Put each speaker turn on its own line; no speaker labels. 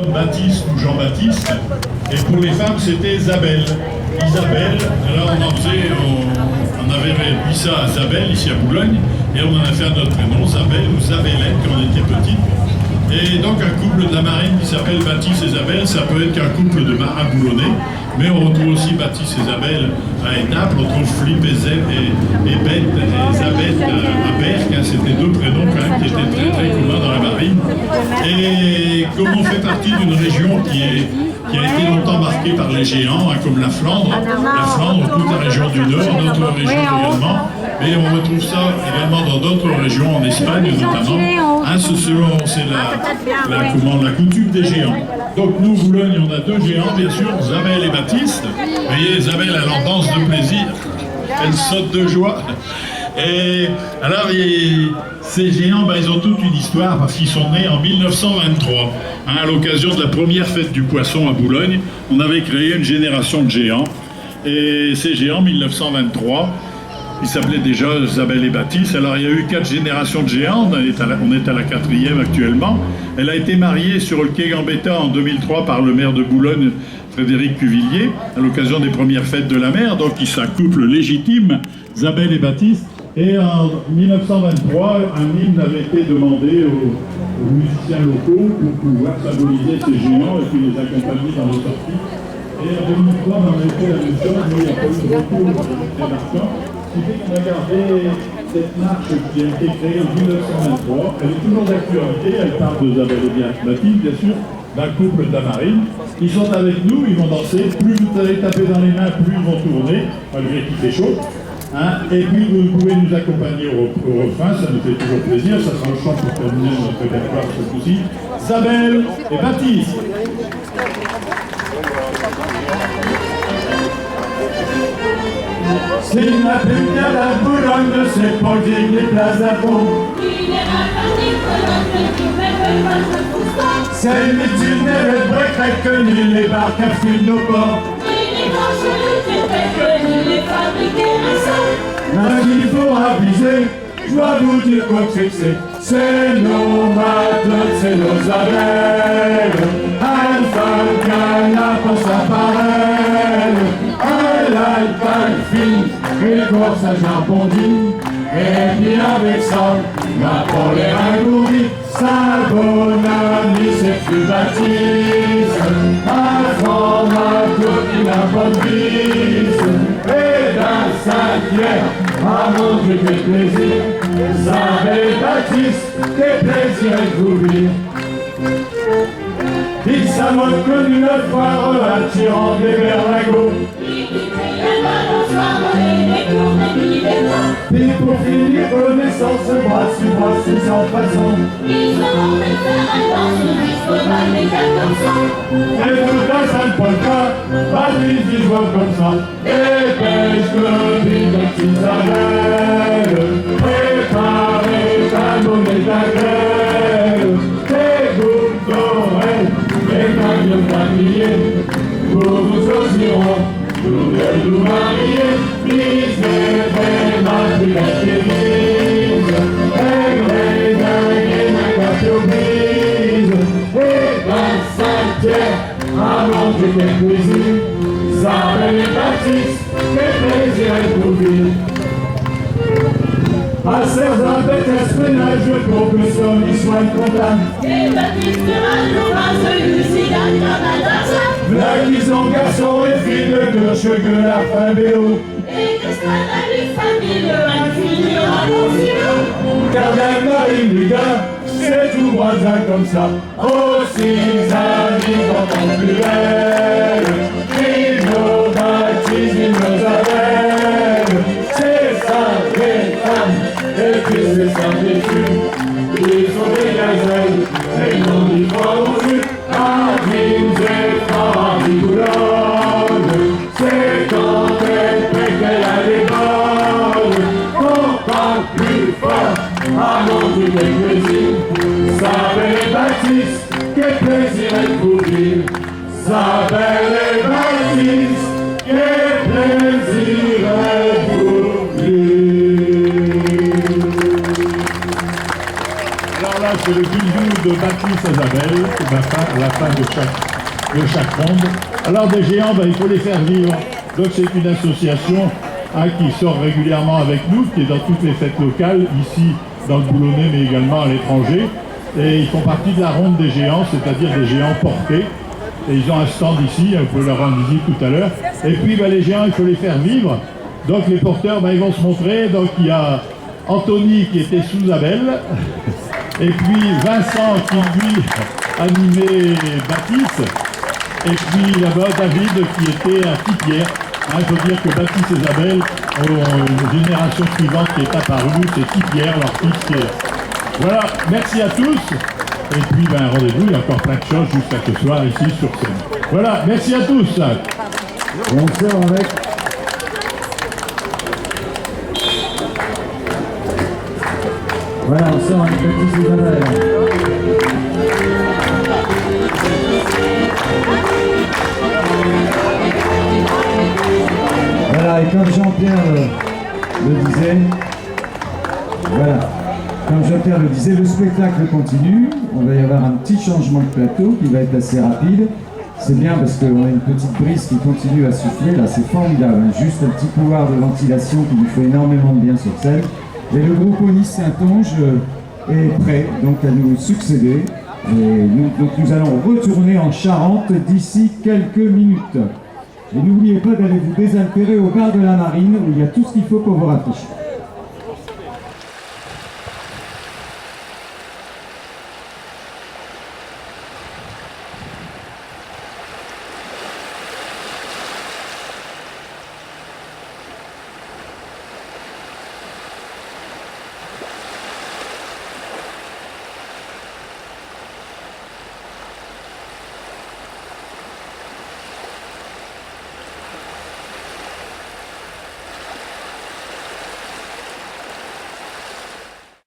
Baptiste ou Jean-Baptiste, et pour les femmes c'était Isabelle. Isabelle, alors on avait réduit ça à Zabel ici à Boulogne, et on en a fait un autre prénom, Zabel ou Zabellette quand on était petit. Et donc un couple de la marine qui s'appelle Baptiste et Isabelle, ça peut être qu'un couple de marins boulonnais, mais on retrouve aussi Baptiste et Isabelle à Naples, on trouve Philippe et Bette et Isabelle à Berck, hein, c'était deux prénoms quand même qui étaient très très communs dans la marine. Et comme on fait partie d'une région qui a été longtemps marquée par les géants, hein, comme la Flandre, toute la région du Nord, notre région également, mais on retrouve ça également dans d'autres régions, en Espagne notamment. Hein, c'est la coutume des géants. Donc nous, Boulogne, on a deux géants, bien sûr, Isabelle et Baptiste. Vous voyez, Isabelle, elle en danse de plaisir, elle saute de joie. Et alors, ces géants, ils ont toute une histoire parce qu'ils sont nés en 1923. Hein, à l'occasion de la première fête du poisson à Boulogne, on avait créé une génération de géants. Et ces géants, 1923, ils s'appelaient déjà Isabelle et Baptiste. Alors, il y a eu 4 générations de géants. On est à la 4e actuellement. Elle a été mariée sur le quai Gambetta en 2003 par le maire de Boulogne, Frédéric Cuvillier, à l'occasion des premières fêtes de la mer. Donc, ils sont un couple légitime, Isabelle et Baptiste. Et en 1923, un hymne avait été demandé aux musiciens locaux pour pouvoir symboliser ces géants et puis les accompagner dans les sorties. Et en 2003, on avait fait la même chose, mais il n'y a pas eu de recours très marquant. Ce qui fait qu'on a gardé cette marche qui a été créée en 1923. Elle est toujours d'actualité, elle parle d'Isabelle et Baptiste, bien sûr, d'un couple de la marine. Ils sont avec nous, ils vont danser. Plus vous allez taper dans les mains, plus ils vont tourner, malgré qu'il fait chaud. Hein, et puis vous pouvez nous accompagner au refrain, ça nous fait toujours plaisir, ça sera le chant pour terminer notre répertoire ce coup-ci. Isabelle et Baptiste. C'est la pluie à la Boulogne, c'est pour dire les places à fond. C'est l'itinéraire de break que ni les barques à fuir nos ports. Mais il faut aviser, je dois vous dire quoi que c'est nos matelots, c'est nos abeilles. Un falcana pour sa parelle, un alpine fine, une corsage jambondine. Et puis avec ça, ma polaire ingourdie, sa bonne amie, c'est plus Baptiste. Un grand matelot qui n'a pas de bise, et d'un Saint-Pierre, à mon Dieu, quel plaisir. Isabelle et Baptiste, quel plaisir de vous vivre. Ils savent connu notre foire, attirant des berlingots. Et pour finir, connaissance, bras sur sans façon. Ils se rendent et faire un danse, jusqu'au bal des 400. Et tout un sale polka, Baptiste il joue comme ça. Et pêche le bide Isabelle, préparez ta monnaie d'agrelle. Et vous d'oreilles, et camions tabliers, pour vous choisirons. Nous marier, mise et ma fille et ma carte brise, et dans Saint-Pierre, à manger quel plaisir. Isabelle et Baptiste, quel plaisir est pour vivre. À Serre-Zabette, espénage, pour que son y soit content. Et Baptiste sera nous celui-ci gagne dans la danse. Là qui sont garçons et filles de cheveux la fin béo. Et que sera la vie famille, infinira mon ciel. Car la marine du gars, c'est tout voisin comme ça. Oh, six amis dans ton pluriel. Vive nos baptistes, vive nos abeilles. C'est ça, les femmes, et puis c'est ça, les filles. Ils sont des gazelles, et ils ont dit quoi aux yeux. C'est quand elle fait qu'elle a des bonnes, qu'on parle plus fort, à mon Dieu quel plaisir. Isabelle et Baptiste, quel plaisir est de vous vivre. Isabelle et Baptiste, quel plaisir est de vous vivre. Alors là, c'est le bijou. de Baptiste Isabelle, à la fin de chaque ronde. Alors des géants, il faut les faire vivre. Donc c'est une association qui sort régulièrement avec nous, qui est dans toutes les fêtes locales, ici dans le Boulonnais, mais également à l'étranger. Et ils font partie de la ronde des géants, c'est-à-dire des géants portés. Et ils ont un stand ici, vous pouvez leur rendre visite tout à l'heure. Et puis les géants, il faut les faire vivre. Donc les porteurs, ils vont se montrer. Donc il y a Anthony qui était sous Abel. Et puis Vincent qui lui animait Baptiste. Et puis là-bas David qui était à Petit-Pierre. Il faut dire que Baptiste et Isabelle ont une génération suivante qui est apparue, c'est Petit-Pierre, leur fils qui est... Voilà, merci à tous. Et puis rendez-vous, il y a encore plein de choses jusqu'à ce soir ici sur scène. Voilà, merci à tous.
Et on sort avec... Voilà, on sort avec Baptiste et Isabelle. Voilà, et comme Jean-Pierre le disait, voilà, comme Jean-Pierre le disait, le spectacle continue. On va y avoir un petit changement de plateau qui va être assez rapide. C'est bien parce qu'on a une petite brise qui continue à souffler, là c'est formidable, hein. Juste un petit couloir de ventilation qui nous fait énormément de bien sur scène. Et le groupe Onis Saint-Onge est prêt donc à nous succéder. Et nous allons retourner en Charente d'ici quelques minutes. Et n'oubliez pas d'aller vous désaltérer au bar de la Marine où il y a tout ce qu'il faut pour vous rafraîchir.